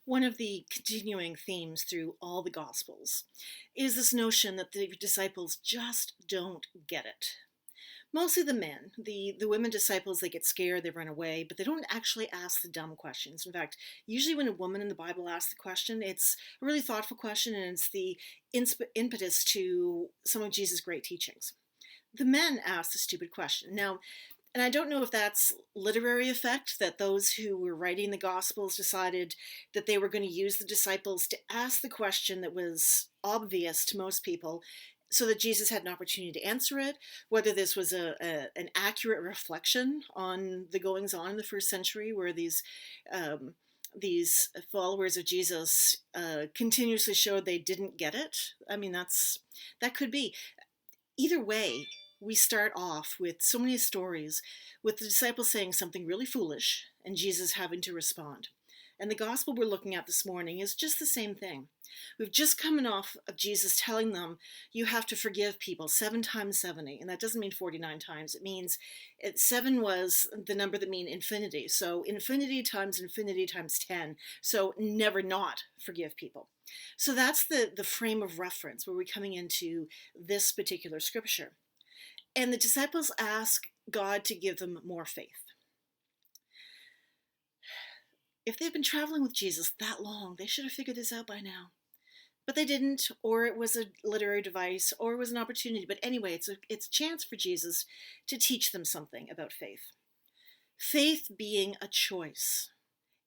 One of the continuing themes through all the Gospels is this notion that the disciples just don't get it. Mostly the men. The women disciples, they get scared, they run away, but they don't actually ask the dumb questions. In fact, usually when a woman in the Bible asks the question, it's a really thoughtful question and it's the impetus to some of Jesus' great teachings. The men ask the stupid question. Now, and I don't know if that's literary effect, that those who were writing the Gospels decided that they were going to use the disciples to ask the question that was obvious to most people so that Jesus had an opportunity to answer it, whether this was an accurate reflection on the goings on in the first century where um, these followers of Jesus continuously showed they didn't get it. I mean, that could be. Either way, we start off with so many stories with the disciples saying something really foolish and Jesus having to respond. And the gospel we're looking at this morning is just the same thing. We've just come off of Jesus telling them, you have to forgive people 7 times 70. And that doesn't mean 49 times. It means 7 was the number that mean infinity. So infinity times 10. So never not forgive people. So that's the frame of reference where we're coming into this particular scripture. And the disciples ask God to give them more faith. If they've been traveling with Jesus that long, they should have figured this out by now. But they didn't, or it was a literary device, or it was an opportunity. But anyway, it's a chance for Jesus to teach them something about faith. Faith being a choice,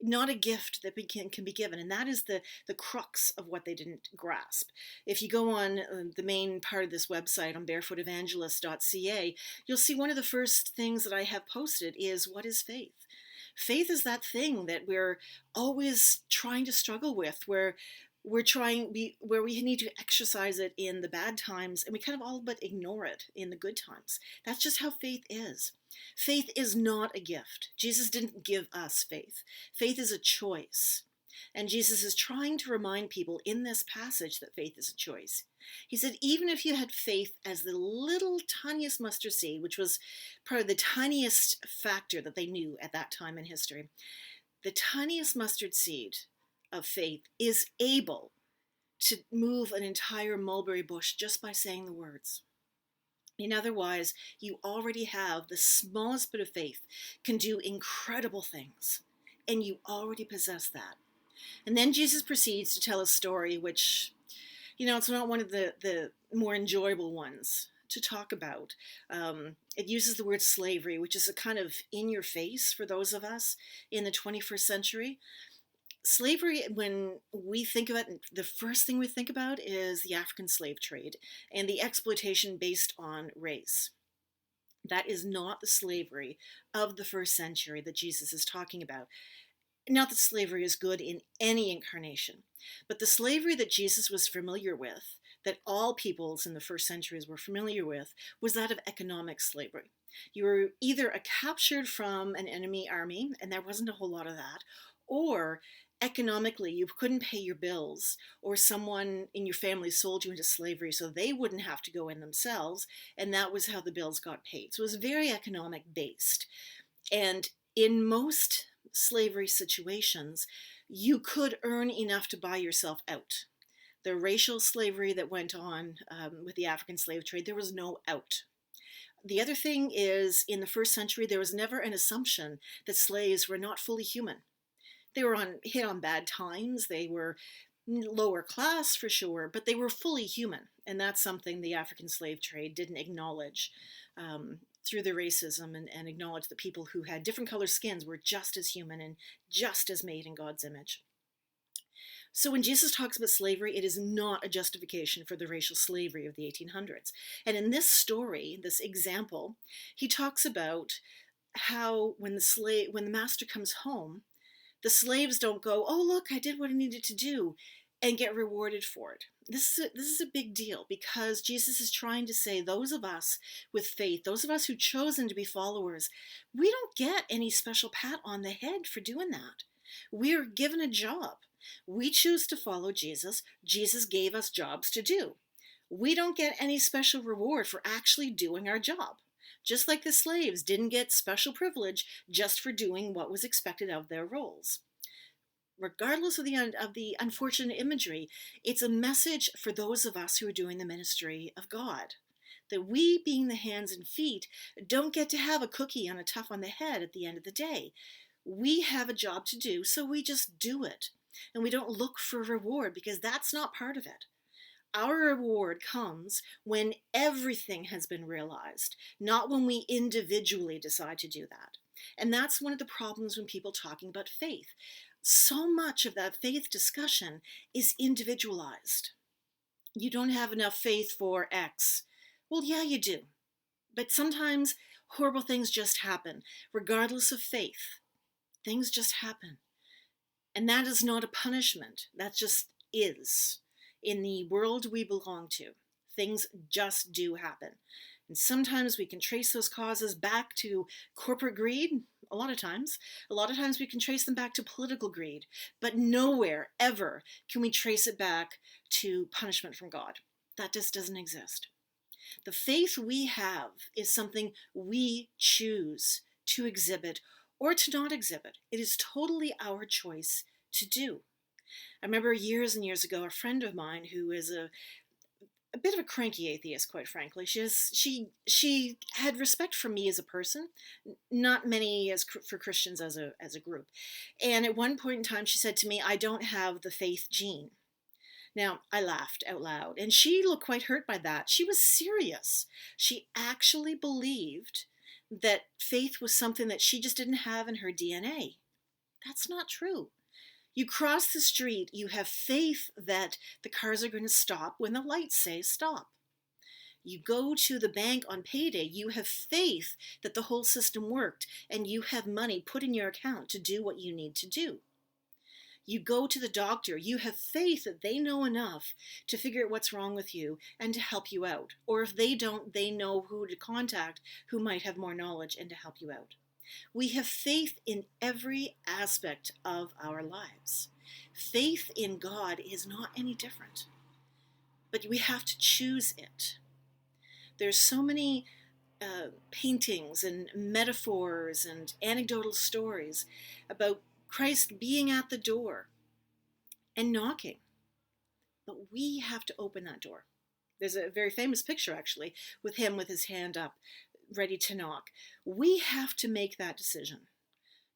not a gift that can be given. And that is the crux of what they didn't grasp. If you go on the main part of this website on barefootevangelist.ca, you'll see one of the first things that I have posted is, what is faith? Faith is that thing that we're always trying to struggle with, where we need to exercise it in the bad times and we kind of all but ignore it in the good times. That's just how faith is. Faith is not a gift. Jesus didn't give us faith. Faith is a choice. And Jesus is trying to remind people in this passage that faith is a choice. He said, even if you had faith as the little tiniest mustard seed, which was probably the tiniest factor that they knew at that time in history, the tiniest mustard seed of faith is able to move an entire mulberry bush just by saying the words. In otherwise, you already have the smallest bit of faith can do incredible things, and you already possess that. And then Jesus proceeds to tell a story which, it's not one of the more enjoyable ones to talk about. It uses the word slavery, which is a kind of in your face for those of us in the 21st century. Slavery, when we think of it, the first thing we think about is the African slave trade and the exploitation based on race. That is not the slavery of the first century that Jesus is talking about. Not that slavery is good in any incarnation, but the slavery that Jesus was familiar with, that all peoples in the first centuries were familiar with, was that of economic slavery. You were either captured from an enemy army, and there wasn't a whole lot of that, or economically you couldn't pay your bills, or someone in your family sold you into slavery so they wouldn't have to go in themselves, and that was how the bills got paid. So it was very economic based. And in most slavery situations, you could earn enough to buy yourself out. The racial slavery that went on with the African slave trade, there was no out. The other thing is, in the first century, there was never an assumption that slaves were not fully human. They were hit on bad times, they were lower class for sure, but they were fully human. And that's something the African slave trade didn't acknowledge through the racism, and acknowledge that people who had different colored skins were just as human and just as made in God's image. So when Jesus talks about slavery, it is not a justification for the racial slavery of the 1800s. And in this story, this example, he talks about how when the master comes home, the slaves don't go, oh, look, I did what I needed to do, and get rewarded for it. This is a big deal, because Jesus is trying to say those of us with faith, those of us who've chosen to be followers, we don't get any special pat on the head for doing that. We're given a job. We choose to follow Jesus. Jesus gave us jobs to do. We don't get any special reward for actually doing our job. Just like the slaves didn't get special privilege just for doing what was expected of their roles. regardless of the unfortunate imagery. It's a message for those of us who are doing the ministry of God. That we, being the hands and feet, don't get to have a cookie on a tuff on the head at the end of the day. We have a job to do, so we just do it. And we don't look for reward because that's not part of it. Our reward comes when everything has been realized, not when we individually decide to do that. And that's one of the problems when people talking about faith. So much of that faith discussion is individualized. You don't have enough faith for X. Well, yeah, you do. But sometimes horrible things just happen, regardless of faith. Things just happen. And that is not a punishment. That just is. In the world we belong to, things just do happen. And sometimes we can trace those causes back to corporate greed, a lot of times. A lot of times we can trace them back to political greed, but nowhere ever can we trace it back to punishment from God. That just doesn't exist. The faith we have is something we choose to exhibit or to not exhibit. It is totally our choice to do. I remember years and years ago, a friend of mine who is a bit of a cranky atheist, quite frankly. She had respect for me as a person, not many as for Christians as a group. And at one point in time, she said to me, "I don't have the faith gene." Now, I laughed out loud, and she looked quite hurt by that. She was serious. She actually believed that faith was something that she just didn't have in her DNA. That's not true. You cross the street, you have faith that the cars are going to stop when the lights say stop. You go to the bank on payday, you have faith that the whole system worked and you have money put in your account to do what you need to do. You go to the doctor, you have faith that they know enough to figure out what's wrong with you and to help you out. Or if they don't, they know who to contact who might have more knowledge and to help you out. We have faith in every aspect of our lives. Faith in God is not any different, but we have to choose it. There's so many paintings and metaphors and anecdotal stories about Christ being at the door and knocking, but we have to open that door. There's a very famous picture, actually, with him with his hand up, ready to knock. We have to make that decision.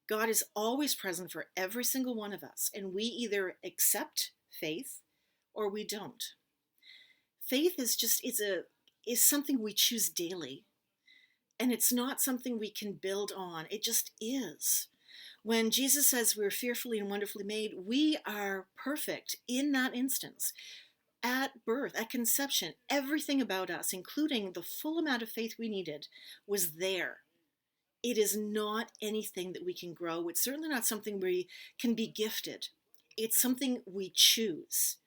God is always present for every single one of us, and we either accept faith or we don't. Faith is something we choose daily, and it's not something we can build on. It just is. When Jesus says we're fearfully and wonderfully made, we are perfect in that instance. At birth, at conception, everything about us, including the full amount of faith we needed, was there. It is not anything that we can grow. It's certainly not something we can be gifted. It's something we choose.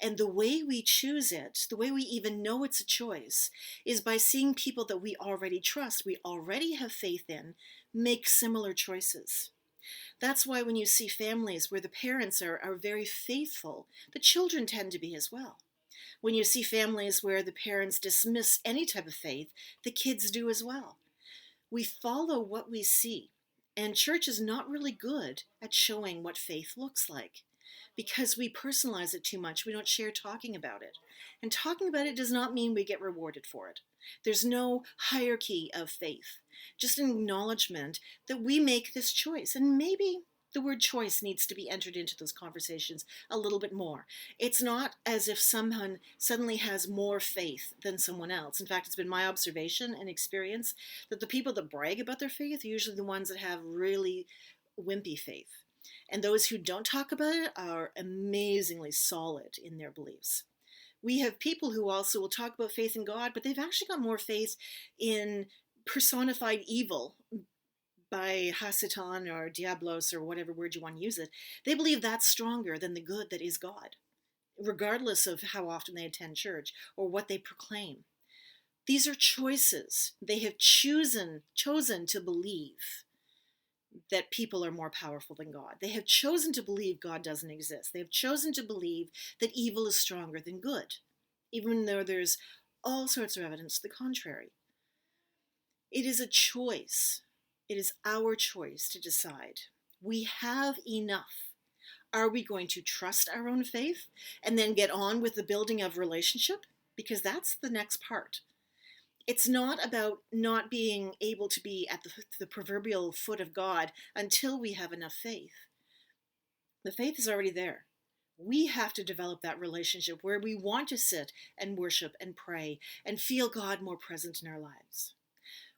And the way we choose it, the way we even know it's a choice, is by seeing people that we already trust, we already have faith in, make similar choices. That's why when you see families where the parents are very faithful, the children tend to be as well. When you see families where the parents dismiss any type of faith, the kids do as well. We follow what we see, and church is not really good at showing what faith looks like because we personalize it too much. We don't share talking about it. And talking about it does not mean we get rewarded for it. There's no hierarchy of faith, just an acknowledgement that we make this choice. And maybe the word choice needs to be entered into those conversations a little bit more. It's not as if someone suddenly has more faith than someone else. In fact, it's been my observation and experience that the people that brag about their faith are usually the ones that have really wimpy faith. And those who don't talk about it are amazingly solid in their beliefs. We have people who also will talk about faith in God, but they've actually got more faith in personified evil by Hasatan or Diablos or whatever word you want to use it. They believe that's stronger than the good that is God, regardless of how often they attend church or what they proclaim. These are choices. They have chosen to believe that people are more powerful than God. They have chosen to believe God doesn't exist. They have chosen to believe that evil is stronger than good, even though there's all sorts of evidence to the contrary. It is a choice. It is our choice to decide. We have enough. Are we going to trust our own faith and then get on with the building of relationship? Because that's the next part. It's not about not being able to be at the proverbial foot of God until we have enough faith. The faith is already there. We have to develop that relationship where we want to sit and worship and pray and feel God more present in our lives.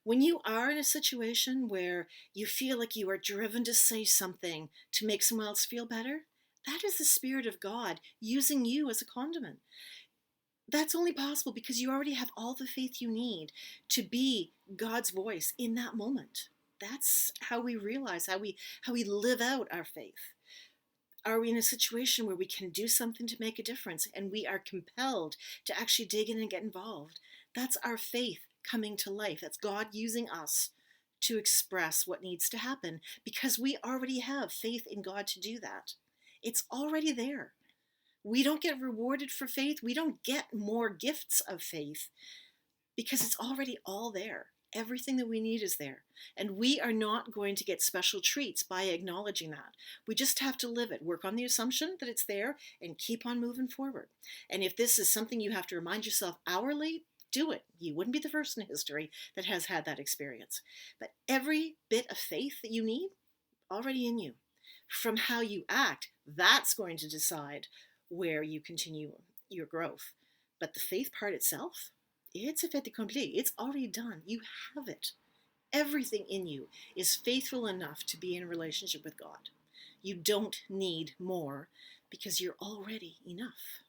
When you are in a situation where you feel like you are driven to say something to make someone else feel better, that is the Spirit of God using you as a condiment. That's only possible because you already have all the faith you need to be God's voice in that moment. That's how we realize how we live out our faith. Are we in a situation where we can do something to make a difference and we are compelled to actually dig in and get involved? That's our faith coming to life. That's God using us to express what needs to happen because we already have faith in God to do that. It's already there. We don't get rewarded for faith. We don't get more gifts of faith because it's already all there. Everything that we need is there. And we are not going to get special treats by acknowledging that. We just have to live it, work on the assumption that it's there, and keep on moving forward. And if this is something you have to remind yourself hourly, do it. You wouldn't be the first in history that has had that experience. But every bit of faith that you need, already in you. From how you act, that's going to decide where you continue your growth. But the faith part itself, it's a fait accompli. It's already done. You have it. Everything in you is faithful enough to be in a relationship with God. You don't need more because you're already enough.